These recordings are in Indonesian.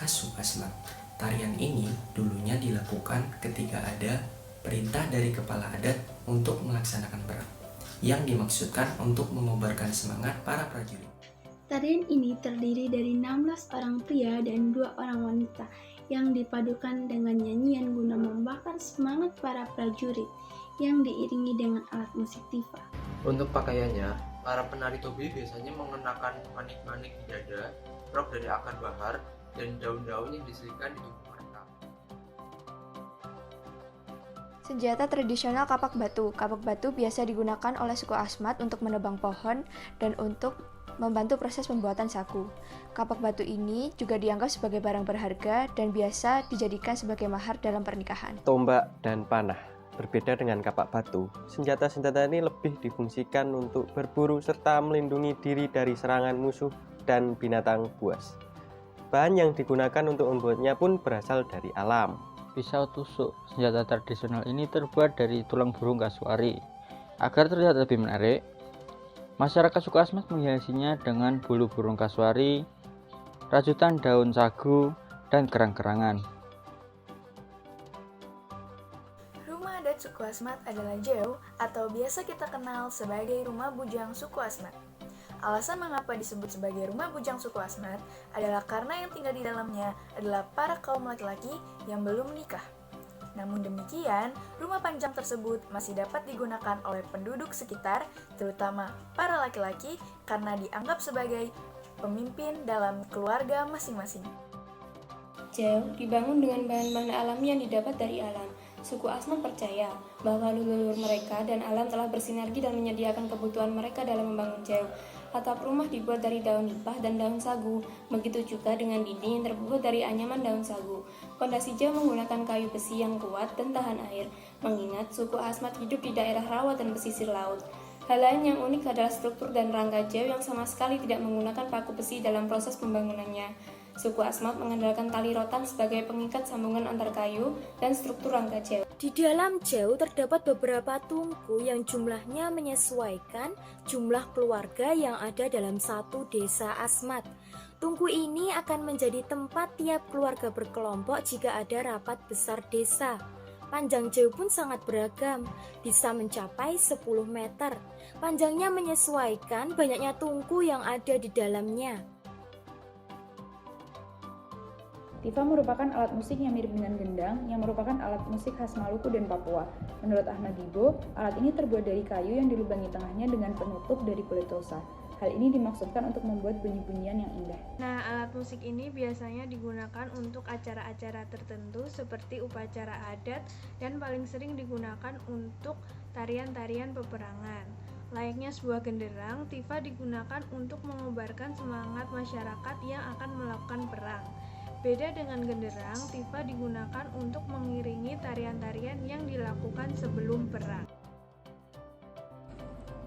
khas suku Asmat. Tarian ini dulunya dilakukan ketika ada perintah dari kepala adat untuk melaksanakan perang, yang dimaksudkan untuk mengobarkan semangat para prajurit. Tarian ini terdiri dari 16 orang pria dan 2 orang wanita yang dipadukan dengan nyanyian guna membakar semangat para prajurit yang diiringi dengan alat musik tifa. Untuk pakaiannya, para penari tobi biasanya mengenakan manik-manik di dada, rok dari akar bahar, dan daun-daun yang diselipkan di tubuh mereka. Senjata tradisional kapak batu. Kapak batu biasa digunakan oleh suku Asmat untuk menebang pohon dan untuk membantu proses pembuatan sagu. Kapak batu ini juga dianggap sebagai barang berharga dan biasa dijadikan sebagai mahar dalam pernikahan. Tombak dan panah. Berbeda dengan kapak batu, senjata-senjata ini lebih difungsikan untuk berburu serta melindungi diri dari serangan musuh dan binatang buas. Bahan yang digunakan untuk membuatnya pun berasal dari alam. Pisau tusuk. Senjata tradisional ini terbuat dari tulang burung kasuari. Agar terlihat lebih menarik, masyarakat suku Asmat menghiasinya dengan bulu burung kasuari, rajutan daun sagu, dan kerang-kerangan. Rumah adat suku Asmat adalah jeu atau biasa kita kenal sebagai rumah bujang suku Asmat. Alasan mengapa disebut sebagai rumah bujang suku Asmat adalah karena yang tinggal di dalamnya adalah para kaum laki-laki yang belum menikah. Namun demikian, rumah panjang tersebut masih dapat digunakan oleh penduduk sekitar, terutama para laki-laki, karena dianggap sebagai pemimpin dalam keluarga masing-masing. Jeu dibangun dengan bahan-bahan alami yang didapat dari alam. Suku Asmat percaya bahwa leluhur mereka dan alam telah bersinergi dan menyediakan kebutuhan mereka dalam membangun jeu. Atap rumah dibuat dari daun nipah dan daun sagu, begitu juga dengan dinding yang terbuat dari anyaman daun sagu. Fondasi jeu menggunakan kayu besi yang kuat dan tahan air, mengingat suku Asmat hidup di daerah rawa dan pesisir laut. Hal lain yang unik adalah struktur dan rangka jeu yang sama sekali tidak menggunakan paku besi dalam proses pembangunannya. Suku Asmat mengandalkan tali rotan sebagai pengikat sambungan antar kayu dan struktur rangka jeu. Di dalam jeu terdapat beberapa tungku yang jumlahnya menyesuaikan jumlah keluarga yang ada dalam satu desa Asmat. Tungku ini akan menjadi tempat tiap keluarga berkelompok jika ada rapat besar desa. Panjang jeu pun sangat beragam, bisa mencapai 10 meter. Panjangnya menyesuaikan banyaknya tungku yang ada di dalamnya. Tifa merupakan alat musik yang mirip dengan gendang, yang merupakan alat musik khas Maluku dan Papua. Menurut Ahmad Dibo, alat ini terbuat dari kayu yang dilubangi tengahnya dengan penutup dari kulit tosa. Hal ini dimaksudkan untuk membuat bunyi-bunyian yang indah. Nah, alat musik ini biasanya digunakan untuk acara-acara tertentu seperti upacara adat dan paling sering digunakan untuk tarian-tarian peperangan. Layaknya sebuah genderang, tifa digunakan untuk mengobarkan semangat masyarakat yang akan melakukan perang. Beda dengan genderang, tifa digunakan untuk mengiringi tarian-tarian yang dilakukan sebelum perang.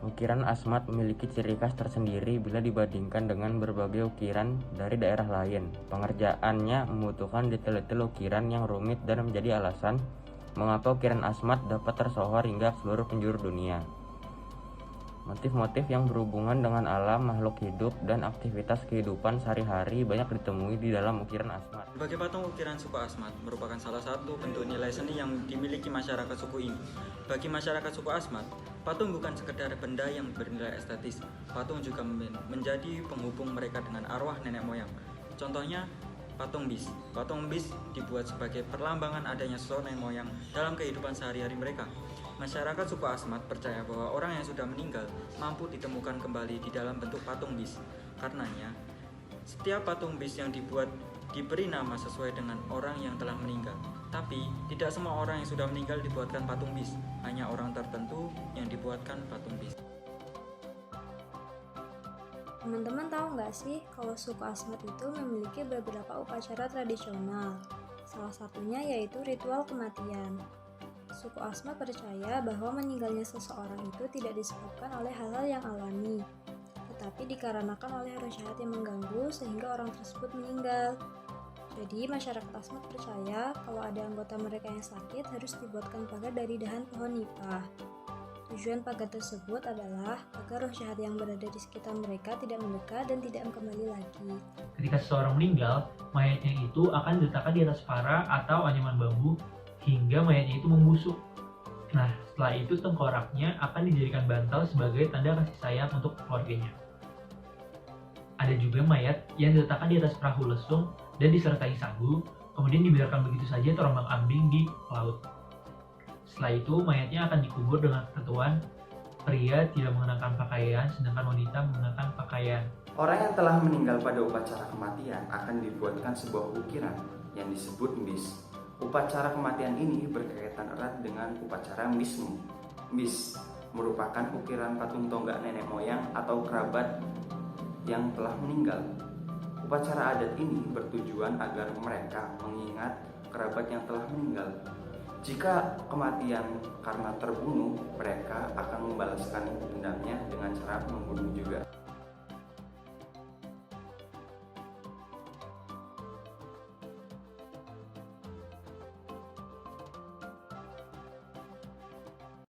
Ukiran Asmat memiliki ciri khas tersendiri bila dibandingkan dengan berbagai ukiran dari daerah lain. Pengerjaannya membutuhkan detail-detail ukiran yang rumit dan menjadi alasan mengapa ukiran Asmat dapat tersohor hingga seluruh penjuru dunia. Motif-motif yang berhubungan dengan alam, makhluk hidup, dan aktivitas kehidupan sehari-hari banyak ditemui di dalam ukiran Asmat. Sebagai patung ukiran suku Asmat merupakan salah satu bentuk nilai seni yang dimiliki masyarakat suku ini. Bagi masyarakat suku Asmat, patung bukan sekedar benda yang bernilai estetis. Patung juga menjadi penghubung mereka dengan arwah nenek moyang. Contohnya, patung bis. Patung bis dibuat sebagai perlambangan adanya sosok nenek moyang dalam kehidupan sehari-hari mereka. Masyarakat suku Asmat percaya bahwa orang yang sudah meninggal mampu ditemukan kembali di dalam bentuk patung bis. Karenanya, setiap patung bis yang dibuat diberi nama sesuai dengan orang yang telah meninggal. Tapi, tidak semua orang yang sudah meninggal dibuatkan patung bis. Hanya orang tertentu yang dibuatkan patung bis. Teman-teman tahu nggak sih kalau suku Asmat itu memiliki beberapa upacara tradisional. Salah satunya yaitu ritual kematian. Suku Asmat percaya bahwa meninggalnya seseorang itu tidak disebabkan oleh hal-hal yang alami, tetapi dikarenakan oleh roh jahat yang mengganggu sehingga orang tersebut meninggal. Jadi masyarakat Asmat percaya kalau ada anggota mereka yang sakit harus dibuatkan pagar dari dahan pohon nipah. Tujuan pagar tersebut adalah agar roh jahat yang berada di sekitar mereka tidak mendekat dan tidak kembali lagi. Ketika seseorang meninggal, mayatnya itu akan diletakkan di atas para atau anyaman bambu hingga mayatnya itu membusuk. Nah, setelah itu tengkoraknya akan dijadikan bantal sebagai tanda kasih sayang untuk keluarganya. Ada juga mayat yang diletakkan di atas perahu lesung dan disertai sagu, kemudian dibiarkan begitu saja terombang-ambing di laut. Setelah itu, mayatnya akan dikubur dengan ketentuan pria tidak mengenakan pakaian, sedangkan wanita mengenakan pakaian. Orang yang telah meninggal pada upacara kematian akan dibuatkan sebuah ukiran yang disebut mbis. Upacara kematian ini berkaitan erat dengan upacara mbismu. Mbis merupakan ukiran patung tonggak nenek moyang atau kerabat yang telah meninggal. Upacara adat ini bertujuan agar mereka mengingat kerabat yang telah meninggal. Jika kematian karena terbunuh, mereka akan membalaskan dendamnya dengan cara membunuh juga.